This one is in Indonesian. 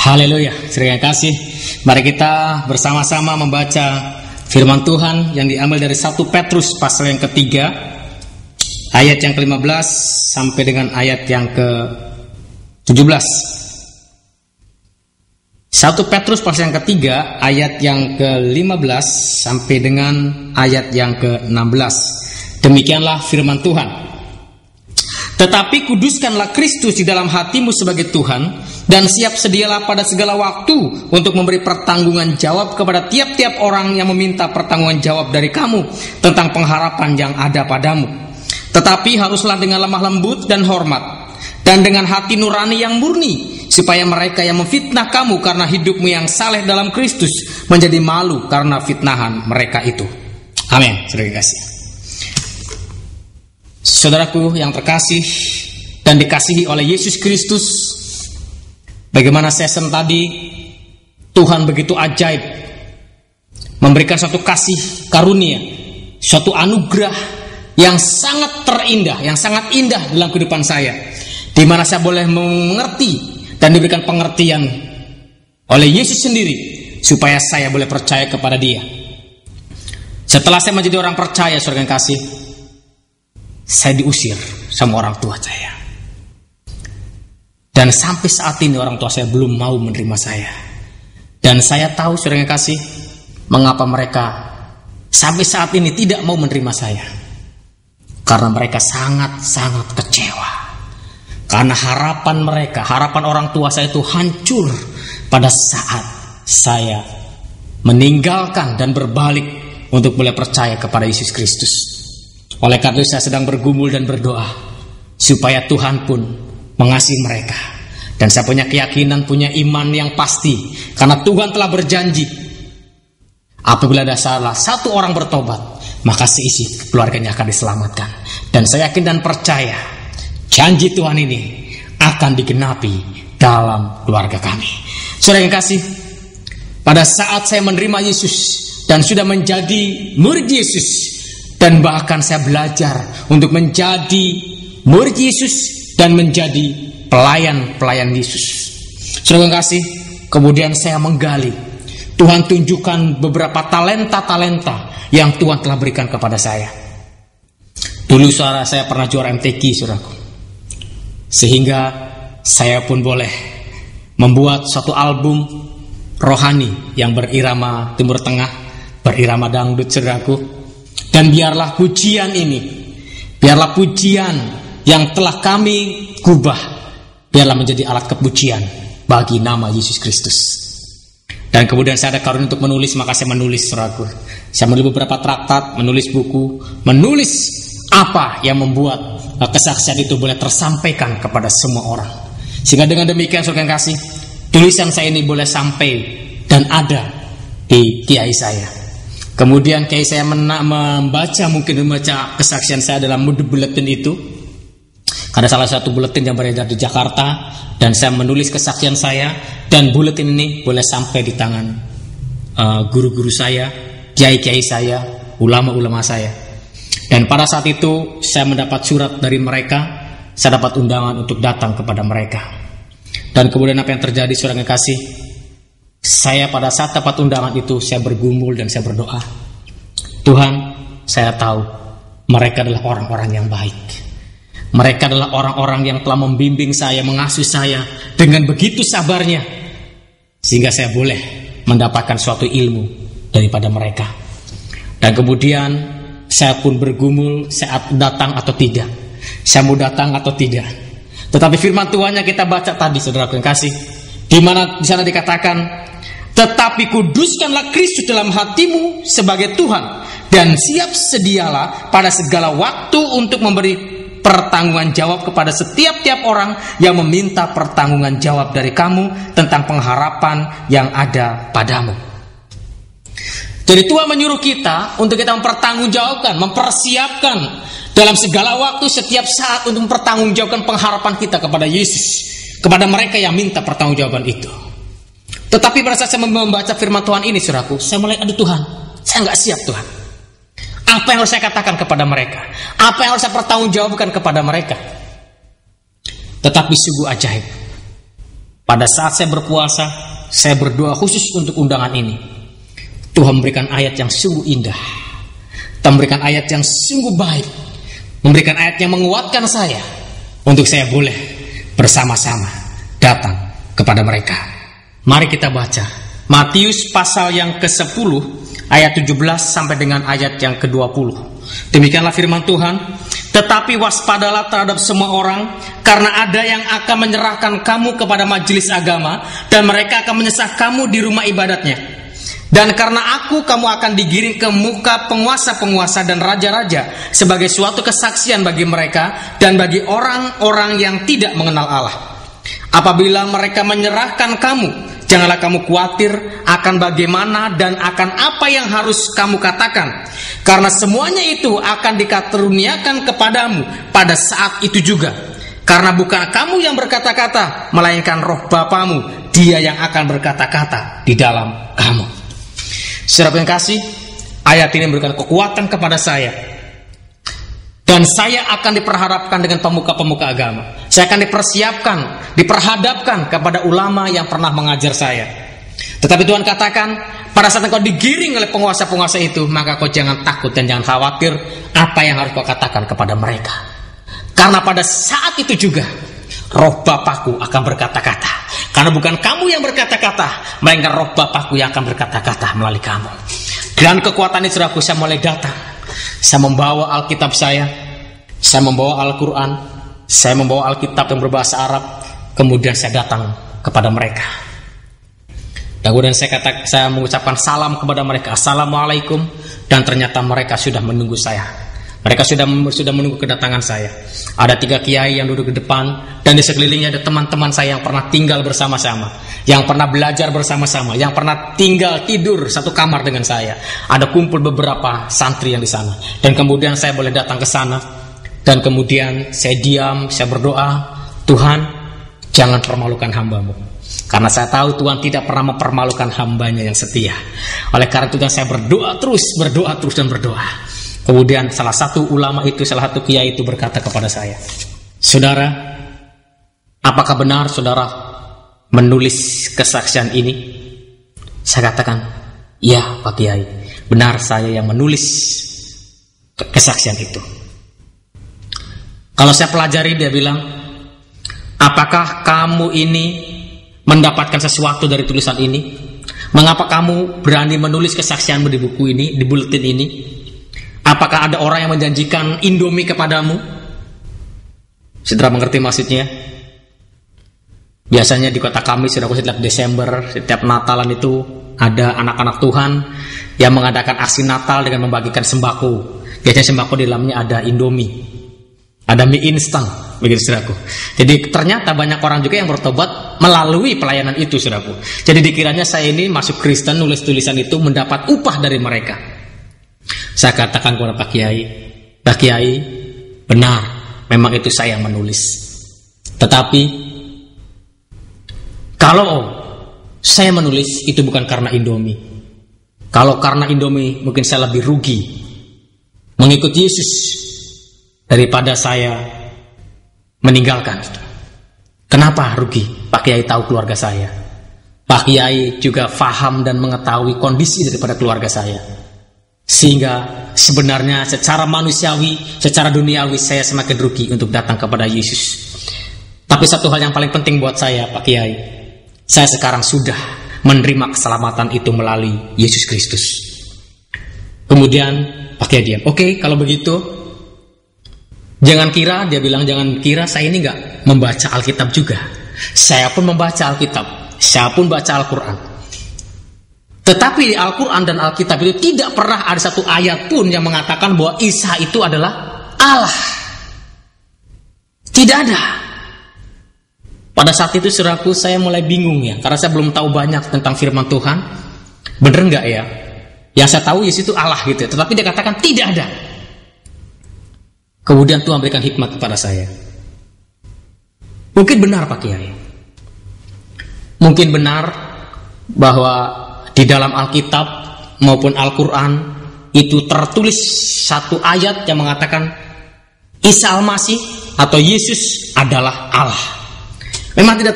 Haleluya, terima kasih. Mari kita bersama-sama membaca firman Tuhan yang diambil dari 1 Petrus pasal yang ketiga, ayat yang ke-15 sampai dengan ayat yang ke-17. 1 Petrus pasal yang ketiga, ayat yang ke-15 sampai dengan ayat yang ke-16. Demikianlah firman Tuhan. Tetapi kuduskanlah Kristus di dalam hatimu sebagai Tuhan, dan siap sedialah pada segala waktu untuk memberi pertanggungan jawab kepada tiap-tiap orang yang meminta pertanggungan jawab dari kamu tentang pengharapan yang ada padamu. Tetapi haruslah dengan lemah lembut dan hormat, dan dengan hati nurani yang murni, supaya mereka yang memfitnah kamu karena hidupmu yang saleh dalam Kristus menjadi malu karena fitnahan mereka itu. Amin. Terima kasih. Saudaraku yang terkasih dan dikasihi oleh Yesus Kristus, bagaimana sesi tadi Tuhan begitu ajaib memberikan suatu kasih karunia, suatu anugerah yang sangat terindah, yang sangat indah dalam kehidupan saya, di mana saya boleh mengerti dan diberikan pengertian oleh Yesus sendiri supaya saya boleh percaya kepada Dia. Setelah saya menjadi orang percaya, saudara yang kasih, saya diusir sama orang tua saya. Dan sampai saat ini orang tua saya belum mau menerima saya. Dan saya tahu, saudara yang kasih, mengapa mereka sampai saat ini tidak mau menerima saya. Karena mereka sangat-sangat kecewa. Karena harapan mereka, harapan orang tua saya itu hancur pada saat saya meninggalkan dan berbalik untuk boleh percaya kepada Yesus Kristus. Oleh karena itu saya sedang bergumul dan berdoa supaya Tuhan pun mengasihi mereka. Dan saya punya keyakinan, punya iman yang pasti, karena Tuhan telah berjanji, apabila ada salah satu orang bertobat, maka seisi keluarganya akan diselamatkan. Dan saya yakin dan percaya janji Tuhan ini akan digenapi dalam keluarga kami. Saudara yang kasih, pada saat saya menerima Yesus dan sudah menjadi murid Yesus, dan bahkan saya belajar untuk menjadi murid Yesus dan menjadi pelayan-pelayan Yesus. Saudara yang kasih, kemudian saya menggali. Tuhan tunjukkan beberapa talenta-talenta yang Tuhan telah berikan kepada saya. Dulu saya pernah juara MTQ, saudaraku. Sehingga saya pun boleh membuat suatu album rohani yang berirama Timur Tengah, berirama dangdut, saudaraku. Dan biarlah pujian ini, biarlah pujian yang telah kami gubah, biarlah menjadi alat kepujian bagi nama Yesus Kristus. Dan kemudian saya ada karunia untuk menulis, maka saya menulis, saudaraku. Saya menulis beberapa traktat, menulis buku, menulis apa yang membuat kesaksian itu boleh tersampaikan kepada semua orang. Sehingga dengan demikian, saudara yang kasih, tulisan saya ini boleh sampai dan ada di kiai saya. Kemudian kiai saya membaca kesaksian saya dalam buletin itu. Ada salah satu buletin yang beredar di Jakarta, dan saya menulis kesaksian saya, dan buletin ini boleh sampai di tangan guru-guru saya, kiai-kiai saya, ulama-ulama saya. Dan pada saat itu saya mendapat surat dari mereka, saya dapat undangan untuk datang kepada mereka. Dan kemudian apa yang terjadi, saudara yang kasih, saya pada saat dapat undangan itu, saya bergumul dan saya berdoa, Tuhan, saya tahu mereka adalah orang-orang yang baik. Mereka adalah orang-orang yang telah membimbing saya, mengasuh saya dengan begitu sabarnya, sehingga saya boleh mendapatkan suatu ilmu daripada mereka. Dan kemudian saya pun bergumul, saya datang atau tidak, saya mau datang atau tidak. Tetapi firman Tuhan yang kita baca tadi, saudara yang kasih, di mana di sana dikatakan, tetapi kuduskanlah Kristus dalam hatimu sebagai Tuhan, dan siap sedialah pada segala waktu untuk memberi pertanggungan jawab kepada setiap-tiap orang yang meminta pertanggungan jawab dari kamu tentang pengharapan yang ada padamu. Jadi Tuhan menyuruh kita untuk kita mempertanggungjawabkan, mempersiapkan dalam segala waktu, setiap saat, untuk mempertanggungjawabkan pengharapan kita kepada Yesus, kepada mereka yang minta pertanggungjawaban itu. Tetapi pada saat saya membaca firman Tuhan ini, saudaraku, saya mulai, aduh Tuhan, saya nggak siap Tuhan. Apa yang harus saya katakan kepada mereka? Apa yang harus saya pertanggungjawabkan kepada mereka? Tetapi sungguh ajaib. pada saat saya berpuasa, saya berdoa khusus untuk undangan ini. Tuhan memberikan ayat yang sungguh indah, Tuhan memberikan ayat yang sungguh baik, memberikan ayat yang menguatkan saya untuk saya boleh bersama-sama datang kepada mereka. Mari kita baca Matius pasal yang ke-10 ayat 17 sampai dengan ayat yang ke-20. Demikianlah firman Tuhan. Tetapi waspadalah terhadap semua orang, karena ada yang akan menyerahkan kamu kepada majelis agama, dan mereka akan menyesah kamu di rumah ibadatnya. Dan karena aku, kamu akan digiring ke muka penguasa-penguasa dan raja-raja sebagai suatu kesaksian bagi mereka dan bagi orang-orang yang tidak mengenal Allah. Apabila mereka menyerahkan kamu, janganlah kamu khawatir akan bagaimana dan akan apa yang harus kamu katakan, karena semuanya itu akan dikaruniakan kepadamu pada saat itu juga. Karena bukan kamu yang berkata-kata, melainkan Roh Bapamu, Dia yang akan berkata-kata di dalam kamu. Saudara yang kasih, ayat ini memberikan kekuatan kepada saya. Dan saya akan diperhadapkan dengan pemuka-pemuka agama. Saya akan diperhadapkan kepada ulama yang pernah mengajar saya. Tetapi Tuhan katakan, pada saat engkau digiring oleh penguasa-penguasa itu, maka kau jangan takut dan jangan khawatir apa yang harus kau katakan kepada mereka. Karena pada saat itu juga, Roh Bapakku akan berkata-kata. Karena bukan kamu yang berkata-kata, melainkan Roh Bapakku yang akan berkata-kata melalui kamu. Dan kekuatan itu saya mulai datang. Saya membawa Alkitab saya membawa Al-Quran, saya membawa Alkitab yang berbahasa Arab, kemudian saya datang kepada mereka. Dan kemudian saya mengucapkan salam kepada mereka, Assalamualaikum, dan ternyata mereka sudah menunggu saya. Mereka sudah menunggu kedatangan saya. Ada 3 kiai yang duduk di depan, dan di sekelilingnya ada teman-teman saya yang pernah tinggal bersama-sama, yang pernah belajar bersama-sama, yang pernah tinggal tidur satu kamar dengan saya. Ada kumpul beberapa santri yang di sana. Dan kemudian saya boleh datang ke sana, dan kemudian saya diam, saya berdoa, Tuhan, jangan permalukan hamba-Mu. Karena saya tahu Tuhan tidak pernah mempermalukan hambanya yang setia. Oleh karena itu saya berdoa terus dan berdoa. Kemudian salah satu ulama itu, salah satu kiai itu berkata kepada saya, Saudara, apakah benar saudara menulis kesaksian ini? Saya katakan, ya Pak Kiai, benar saya yang menulis kesaksian itu. Kalau saya pelajari, dia bilang, apakah kamu ini mendapatkan sesuatu dari tulisan ini? Mengapa kamu berani menulis kesaksianmu di buku ini, di buletin ini? Apakah ada orang yang menjanjikan Indomie kepadamu? Saudara mengerti maksudnya? Biasanya di kota kami, saudara, setiap Desember, setiap Natalan itu ada anak-anak Tuhan yang mengadakan aksi Natal dengan membagikan sembako. Biasanya sembako di dalamnya ada Indomie, ada mie instan, begitu saudaraku. Jadi ternyata banyak orang juga yang bertobat melalui pelayanan itu, saudaraku. Jadi dikiranya saya ini masuk Kristen, nulis tulisan itu mendapat upah dari mereka. Saya katakan kepada Pak Kiai, benar, memang itu saya yang menulis. Tetapi kalau saya menulis itu bukan karena Indomie. Kalau karena Indomie mungkin saya lebih rugi mengikut Yesus daripada saya meninggalkan. Kenapa rugi? Pak Kiai tahu keluarga saya. Pak Kiai juga faham dan mengetahui kondisi daripada keluarga saya. Sehingga sebenarnya secara manusiawi, secara duniawi saya semakin rugi untuk datang kepada Yesus. Tapi satu hal yang paling penting buat saya, Pak Kiai, saya sekarang sudah menerima keselamatan itu melalui Yesus Kristus. Kemudian Pak Kiai diam. Oke, kalau begitu jangan kira, dia bilang, jangan kira saya ini gak membaca Alkitab juga. Saya pun membaca Alkitab, saya pun baca Al-Quran. Tetapi di Al-Quran dan Alkitab itu tidak pernah ada satu ayat pun yang mengatakan bahwa Isa itu adalah Allah. Tidak ada. Pada saat itu saudaraku, saya mulai bingung ya, karena saya belum tahu banyak tentang firman Tuhan. Bener nggak ya? Yang saya tahu Yesus itu Allah gitu, tetapi dia katakan tidak ada. Kemudian Tuhan berikan hikmat kepada saya. Mungkin benar Pak Kiai. Mungkin benar bahwa di dalam Alkitab maupun Al-Quran itu tertulis satu ayat yang mengatakan Isa Al-Masih atau Yesus adalah Allah. Memang tidak